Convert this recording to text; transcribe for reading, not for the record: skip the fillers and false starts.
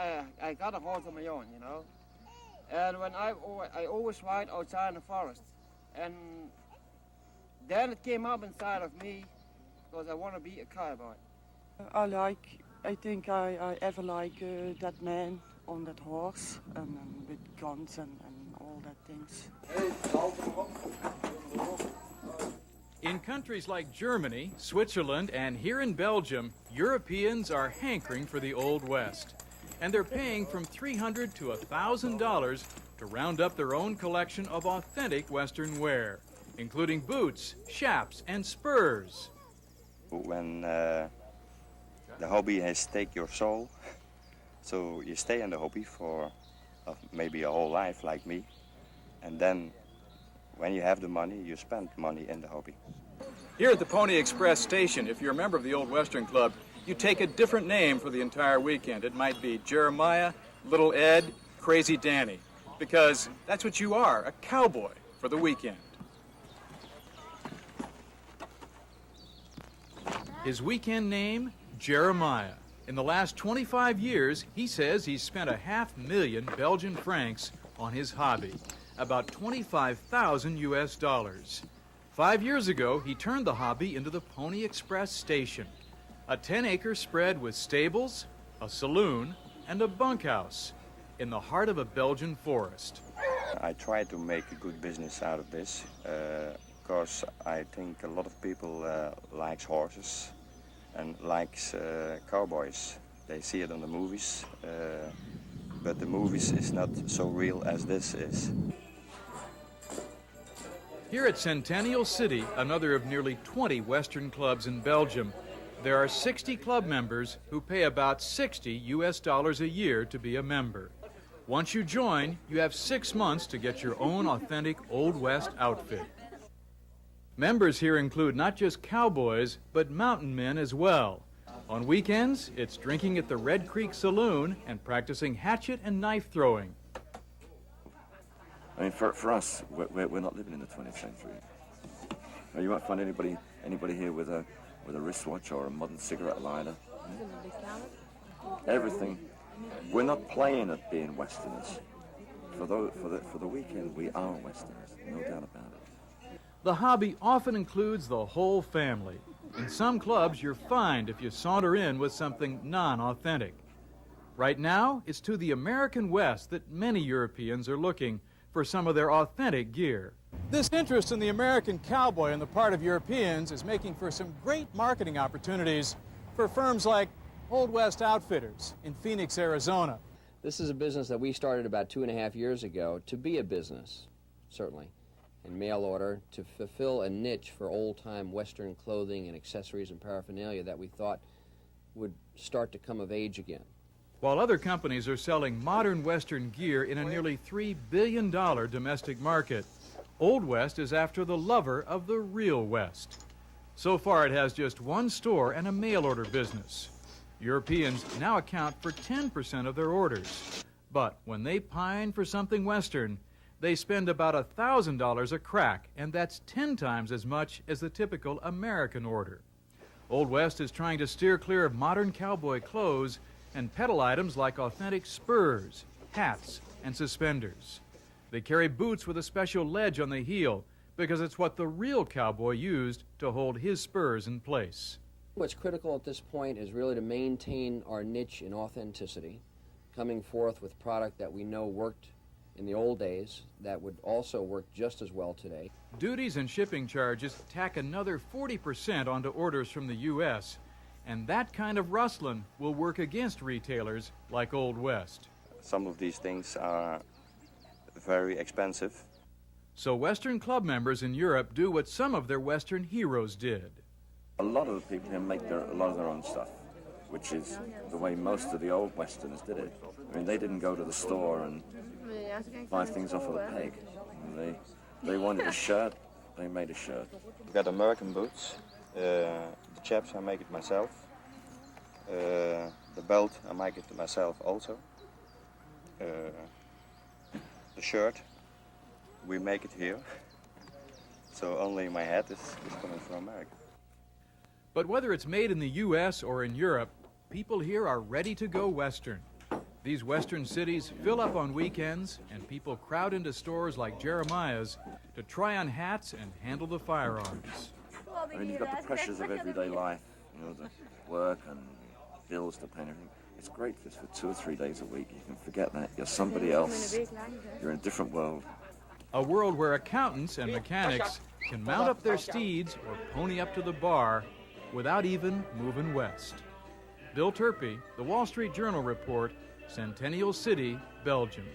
I got a horse of my own, you know. And when I always ride outside in the forest. And then it came up inside of me because I want to be a cowboy. I think I ever like that man on that horse and with guns and all that things. In countries like Germany, Switzerland, and here in Belgium, Europeans are hankering for the Old West. And they're paying from $300 to $1,000 to round up their own collection of authentic Western wear, including boots, chaps, and spurs. When the hobby has taken your soul, so you stay in the hobby for maybe a whole life like me, and then when you have the money, you spend money in the hobby. Here at the Pony Express station, if you're a member of the Old Western Club, you take a different name for the entire weekend. It might be Jeremiah, Little Ed, Crazy Danny, because that's what you are, a cowboy for the weekend. His weekend name, Jeremiah. In the last 25 years, he says he's spent $500,000 Belgian francs on his hobby, about 25,000 US dollars. 5 years ago, he turned the hobby into the Pony Express station, a 10-acre spread with stables, a saloon, and a bunkhouse in the heart of a Belgian forest. I try to make a good business out of this, because I think a lot of people likes horses and likes cowboys. They see it on the movies, but the movies is not so real as this is. Here at Centennial City, another of nearly 20 Western clubs in Belgium, there are 60 club members who pay about $60 US a year to be a member. Once you join, you have 6 months to get your own authentic Old West outfit. Members here include not just cowboys, but mountain men as well. On weekends, it's drinking at the Red Creek Saloon and practicing hatchet and knife throwing. I mean, for us, we're not living in the 20th century. You won't find anybody here with a wristwatch or a modern cigarette lighter. Everything. We're not playing at being Westerners. For the weekend, we are Westerners, no doubt about it. The hobby often includes the whole family. In some clubs, you're fined if you saunter in with something non-authentic. Right now, it's to the American West that many Europeans are looking for some of their authentic gear. This interest in the American cowboy on the part of Europeans is making for some great marketing opportunities for firms like Old West Outfitters in Phoenix, Arizona. This is a business that we started about 2.5 years ago to be a business, certainly, in mail order, to fulfill a niche for old-time Western clothing and accessories and paraphernalia that we thought would start to come of age again. While other companies are selling modern Western gear in a nearly $3 billion domestic market, Old West is after the lover of the real West. So far, it has just one store and a mail order business. Europeans now account for 10% of their orders. But when they pine for something Western, they spend about $1,000 a crack, and that's 10 times as much as the typical American order. Old West is trying to steer clear of modern cowboy clothes and peddle items like authentic spurs, hats, and suspenders. They carry boots with a special ledge on the heel because it's what the real cowboy used to hold his spurs in place. What's critical at this point is really to maintain our niche in authenticity, coming forth with product that we know worked in the old days that would also work just as well today. Duties and shipping charges tack another 40% onto orders from the U.S., and that kind of rustling will work against retailers like Old West. Some of these things are very expensive. So Western club members in Europe do what some of their Western heroes did. A lot of the people here make a lot of their own stuff, which is the way most of the old Westerners did it. I mean, they didn't go to the store and buy things off of the peg. They wanted a shirt, they made a shirt. I've got American boots. The chaps, I make it myself. The belt, I make it myself also. The shirt, we make it here. So only my hat is coming from America. But whether it's made in the U.S. or in Europe, people here are ready to go Western. These western cities fill up on weekends, and people crowd into stores like Jeremiah's to try on hats and handle the firearms. I mean, you've got the pressures of everyday life, you know, the work and bills to pay and everything. It's great just for 2 or 3 days a week. You can forget that. You're somebody else. You're in a different world. A world where accountants and mechanics can mount up their steeds or pony up to the bar without even moving west. Bill Turpie, The Wall Street Journal Report, Centennial City, Belgium.